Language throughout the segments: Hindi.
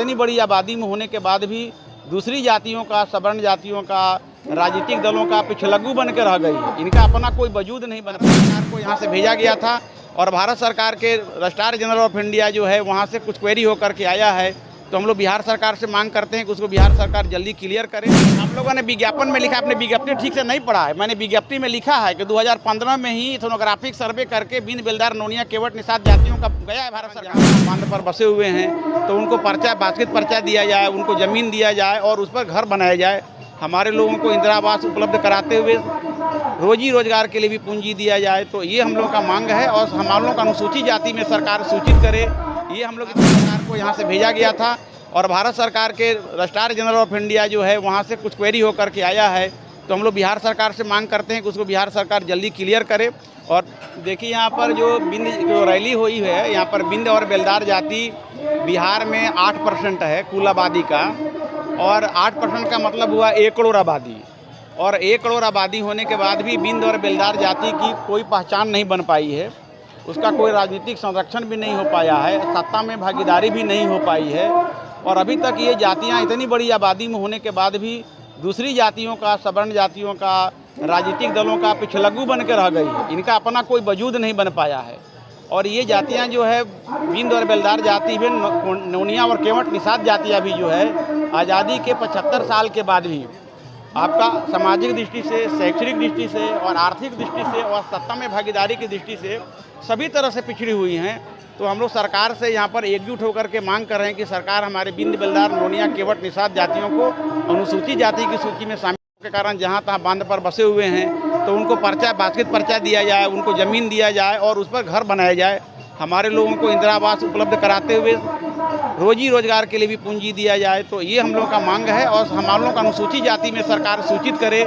इतनी बड़ी आबादी में होने के बाद भी दूसरी जातियों का, सवर्ण जातियों का, राजनीतिक दलों का पिछलग्गू बन के रह गई है। इनका अपना कोई वजूद नहीं बन पाया। सरकार को यहाँ से भेजा गया था और भारत सरकार के रजिस्ट्रार जनरल ऑफ इंडिया जो है वहाँ से कुछ क्वेरी होकर के आया है। तो हम लोग बिहार सरकार से मांग करते हैं कि उसको बिहार सरकार जल्दी क्लियर करे। हम लोगों ने विज्ञापन में लिखा, आपने विज्ञप्ति ठीक से नहीं पढ़ा है। मैंने विज्ञप्ति में लिखा है कि 2015 में ही इथनोग्राफिक सर्वे करके बिंद बेलदार, नोनिया, केवट, निषाद जातियों का गया है भारत सरकार। बांध पर बसे हुए हैं तो उनको पर्चा, बास्केट पर्चा दिया जाए, उनको ज़मीन दिया जाए और उस पर घर बनाया जाए। हमारे लोगों को इंदिरा आवास उपलब्ध कराते हुए रोजी रोजगार के लिए भी पूंजी दिया जाए। तो ये हम लोग का मांग है और हम लोग अनुसूचित जाति में सरकार सूचित करे। ये हम लोग सरकार को यहाँ से भेजा गया था और भारत सरकार के रजिस्ट्रार जनरल ऑफ इंडिया जो है वहाँ से कुछ क्वेरी होकर के आया है। तो हम लोग बिहार सरकार से मांग करते हैं कि उसको बिहार सरकार जल्दी क्लियर करे। और देखिए यहाँ पर जो रैली हुई है, यहाँ पर बिंद और बेलदार जाति बिहार में 8% है कुल आबादी का, और 8% का मतलब हुआ 1 करोड़ आबादी। और 1 करोड़ आबादी होने के बाद भी बिंद और बेलदार जाति की कोई पहचान नहीं बन पाई है, उसका कोई राजनीतिक संरक्षण भी नहीं हो पाया है, सत्ता में भागीदारी भी नहीं हो पाई है। और अभी तक ये जातियाँ इतनी बड़ी आबादी में होने के बाद भी दूसरी जातियों का, सवर्ण जातियों का, राजनीतिक दलों का पिछलग्गू बन के रह गई है। इनका अपना कोई वजूद नहीं बन पाया है। और ये जातियाँ जो है बिंद और बेलदार जाति भी, नोनिया और केवट, निषाद जातियाँ भी जो है आज़ादी के 75 साल के बाद भी आपका सामाजिक दृष्टि से, शैक्षणिक दृष्टि से और आर्थिक दृष्टि से और सत्ता में भागीदारी की दृष्टि से सभी तरह से पिछड़ी हुई हैं। तो हम लोग सरकार से यहाँ पर एकजुट होकर के मांग कर रहे हैं कि सरकार हमारे बिंद बेलदार, नोनिया, केवट, निषाद जातियों को अनुसूचित जाति की सूची में शामिल के कारण जहाँ तहाँ बांध पर बसे हुए हैं तो उनको पर्चा, बास्केट पर्चा दिया जाए, उनको ज़मीन दिया जाए और उस पर घर बनाया जाए। हमारे लोगों को इंदिरा आवास उपलब्ध कराते हुए रोजी रोजगार के लिए भी पूंजी दिया जाए। तो ये हम लोग का मांग है और हम लोग अनुसूचित जाति में सरकार सूचित करे।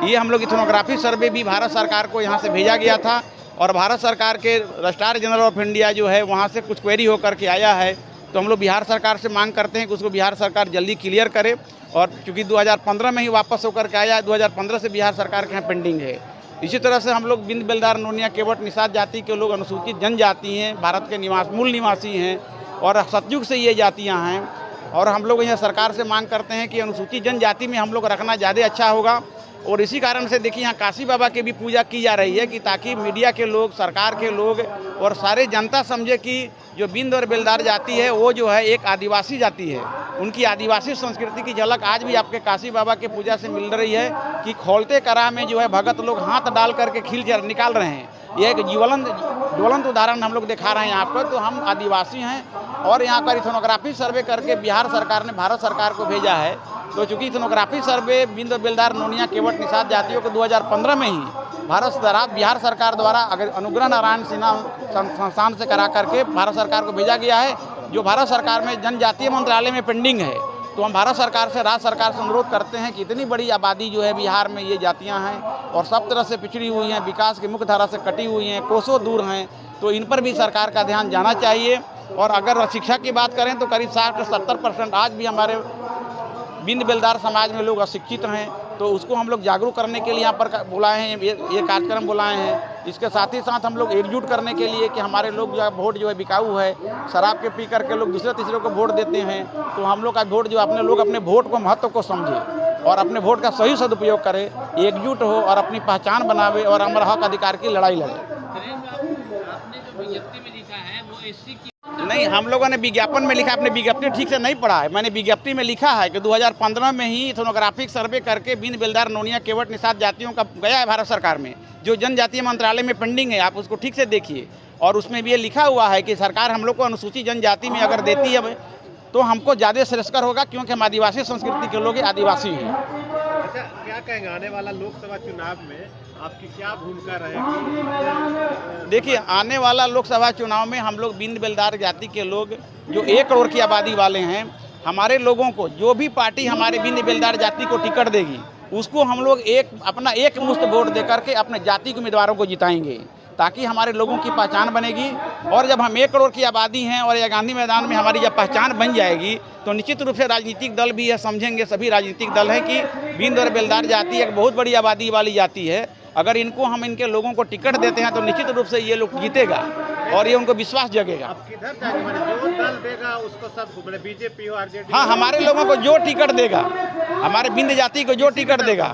ये हम लोग इथनोग्राफी सर्वे भी भारत सरकार को यहाँ से भेजा गया था और भारत सरकार के रजिस्ट्रार जनरल ऑफ इंडिया जो है वहाँ से कुछ क्वेरी होकर के आया है। तो हम लोग बिहार सरकार से मांग करते हैं कि उसको बिहार सरकार जल्दी क्लियर करे। और चूँकि 2015 में ही वापस होकर के आया है, 2015 से बिहार सरकार के यहाँ पेंडिंग है। इसी तरह से हम लोग बिंद बेलदार, नोनिया, केवट, निषाद जाति के लोग अनुसूचित जनजाति हैं, भारत के मूल निवासी हैं और सतयुग से ये जातियाँ हैं। और हम लोग यहाँ सरकार से मांग करते हैं कि अनुसूचित जनजाति में हम लोग रखना ज़्यादा अच्छा होगा। और इसी कारण से देखिए यहाँ काशी बाबा की भी पूजा की जा रही है कि ताकि मीडिया के लोग, सरकार के लोग और सारे जनता समझे कि जो बिंद और बेलदार जाति है वो जो है एक आदिवासी जाति है। उनकी आदिवासी संस्कृति की झलक आज भी आपके काशी बाबा के पूजा से मिल रही है कि खोलते करा में जो है भगत लोग हाथ डाल करके खील निकाल रहे हैं। यह एक ज्वलंत उदाहरण हम लोग दिखा रहे हैं आपको। तो हम आदिवासी हैं और यहाँ पर इथनोग्राफी सर्वे करके बिहार सरकार ने भारत सरकार को भेजा है। तो चूँकि इथनोग्राफी सर्वे बिंद बेलदार, नोनिया, केवट, निषाद जातियों को 2015 में ही बिहार सरकार द्वारा अनुग्रह नारायण सिन्हा संस्थान से करा करके भारत सरकार को भेजा गया है, जो भारत सरकार में जनजातीय मंत्रालय में पेंडिंग है। तो हम भारत सरकार से, राज्य सरकार से अनुरोध करते हैं कि इतनी बड़ी आबादी जो है बिहार में ये जातियां हैं और सब तरह से पिछड़ी हुई हैं, विकास की मुख्य धारा से कटी हुई हैं, कोसों दूर हैं। तो इन पर भी सरकार का ध्यान जाना चाहिए। और अगर शिक्षा की बात करें तो करीब 60 से 70% आज भी हमारे बिंद बेलदार समाज में लोग अशिक्षित हैं। तो उसको हम लोग जागरूक करने के लिए यहाँ पर बुलाए हैं, ये कार्यक्रम बुलाए हैं। इसके साथ ही साथ हम लोग एकजुट करने के लिए कि हमारे लोग जो है वोट जो है बिकाऊ है, शराब के पी करके लोग दूसरे तीसरे को वोट देते हैं। तो हम लोग का वोट जो अपने लोग अपने वोट को महत्व को समझे और अपने वोट का सही सदुपयोग करे, एकजुट हो और अपनी पहचान बनावे और हमारा हक अधिकार की लड़ाई लड़े। आपने जो विज्ञप्ति में लिखा है वो एससी की नहीं, हम लोगों ने विज्ञापन में लिखा, आपने विज्ञप्ति ठीक से नहीं पढ़ा है। मैंने विज्ञप्ति में लिखा है कि 2015 में ही इथनोग्राफिक सर्वे करके बिंद बेलदार, नोनिया, केवट, निषाद जातियों का गया है भारत सरकार में, जो जनजातीय मंत्रालय में पेंडिंग है। आप उसको ठीक से देखिए और उसमें भी ये लिखा हुआ है कि सरकार हम लोग को अनुसूचित जनजाति में अगर देती है तो हमको ज़्यादा श्रेयस्कर होगा, क्योंकि हम आदिवासी संस्कृति के लोग आदिवासी हैं। अच्छा, क्या कहेंगे आने वाला लोकसभा चुनाव में आपकी क्या भूमिका रहेगी? देखिए, आने वाला लोकसभा चुनाव में हम लोग बिंद बेलदार जाति के लोग जो 1 करोड़ की आबादी वाले हैं, हमारे लोगों को जो भी पार्टी हमारे बिंद बेलदार जाति को टिकट देगी उसको हम लोग अपना एक मुश्त वोट दे करके अपने जाति के उम्मीदवारों को जिताएंगे, ताकि हमारे लोगों की पहचान बनेगी। और जब हम 1 करोड़ की आबादी हैं और यह गांधी मैदान में हमारी जब पहचान बन जाएगी तो निश्चित रूप से राजनीतिक दल भी यह समझेंगे, सभी राजनीतिक दल हैं कि बिंद और बेलदार जाति एक बहुत बड़ी आबादी वाली जाति है अगर इनको हम इनके लोगों को टिकट देते हैं तो निश्चित रूप से ये लोग जीतेगा और ये उनको विश्वास जगेगा। अब किधर जाएंगे, माने जो दल देगा उसको सब, माने बीजेपी हो आरजेडी? हाँ, हमारे लोगों को जो टिकट देगा, हमारे बिंद जाति को जो टिकट देगा,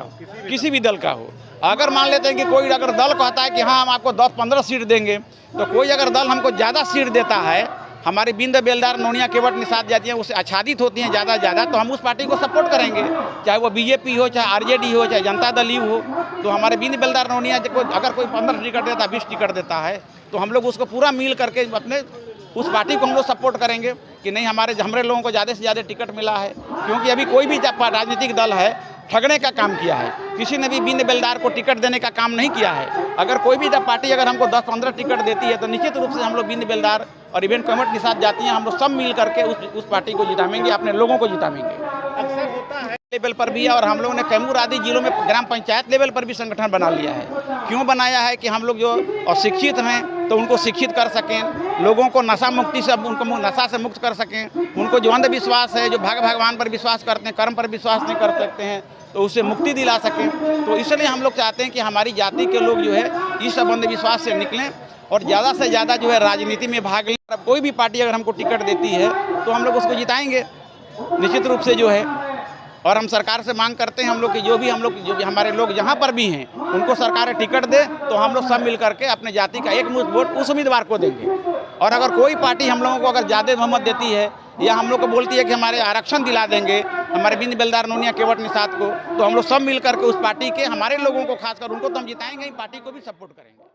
किसी भी दल का हो। अगर मान लेते हैं कि कोई अगर दल कहता है कि हाँ हम आपको 10-15 सीट देंगे, तो कोई अगर दल हमको ज़्यादा सीट देता है, हमारी बिंद बेलदार नोनिया केवट निषाद जातियाँ उससे आच्छादित होती हैं ज़्यादा, तो हम उस पार्टी को सपोर्ट करेंगे, चाहे वो बीजेपी हो, चाहे आरजेडी हो, चाहे जनता दल यू हो। तो हमारे बिंद बेलदार नोनिया को अगर कोई 15 टिकट देता है, 20 टिकट देता है, तो हम लोग उसको पूरा मिल करके अपने उस पार्टी को हम लोग सपोर्ट करेंगे कि नहीं हमारे लोगों को ज़्यादा से ज़्यादा टिकट मिला है। क्योंकि अभी कोई भी राजनीतिक दल है ठगने का काम किया है, किसी ने भी बिंद बेलदार को टिकट देने का काम नहीं किया है। अगर कोई भी पार्टी अगर हमको 10-15 टिकट देती है तो निश्चित रूप से हम लोग बिंद बेलदार और इवेंट कमेटी निषाद जातियाँ हम लोग सब मिल करके उस पार्टी को जिताएंगे, अपने लोगों को जिताएंगे। अक्सर होता है लेवल पर भी है और हम लोगों ने कैमूर आदि जिलों में ग्राम पंचायत लेवल पर भी संगठन बना लिया है। क्यों बनाया है कि हम लोग जो अशिक्षित हैं तो उनको शिक्षित कर सकें, लोगों को नशा मुक्ति से उनको नशा से मुक्त कर सकें, उनको जो अंधविश्वास है, जो भगवान पर विश्वास करते हैं, कर्म पर विश्वास नहीं कर सकते हैं, तो उससे मुक्ति दिला सकें। तो इसलिए हम लोग चाहते हैं कि हमारी जाति के लोग जो है इस अंधविश्वास से निकलें और ज़्यादा से ज़्यादा जो है राजनीति में भाग लें। अब कोई भी पार्टी अगर हमको टिकट देती है तो हम लोग उसको जिताएंगे निश्चित रूप से जो है। और हम सरकार से मांग करते हैं हम लोग कि जो भी हमारे लोग जहाँ पर भी हैं उनको सरकार टिकट दे तो हम लोग सब मिल करके अपने जाति का एक मुश्त वोट उस उम्मीदवार को देंगे। और अगर कोई पार्टी हम लोगों को अगर ज़्यादा बहुमत देती है या हम लोग को बोलती है कि हमारे आरक्षण दिला देंगे हमारे बिंद बेलदार नोनिया केवट निषाद को, तो हम लोग सब मिल करके उस पार्टी के हमारे लोगों को खासकर उनको तो हम जिताएंगे ही, पार्टी को भी सपोर्ट करेंगे।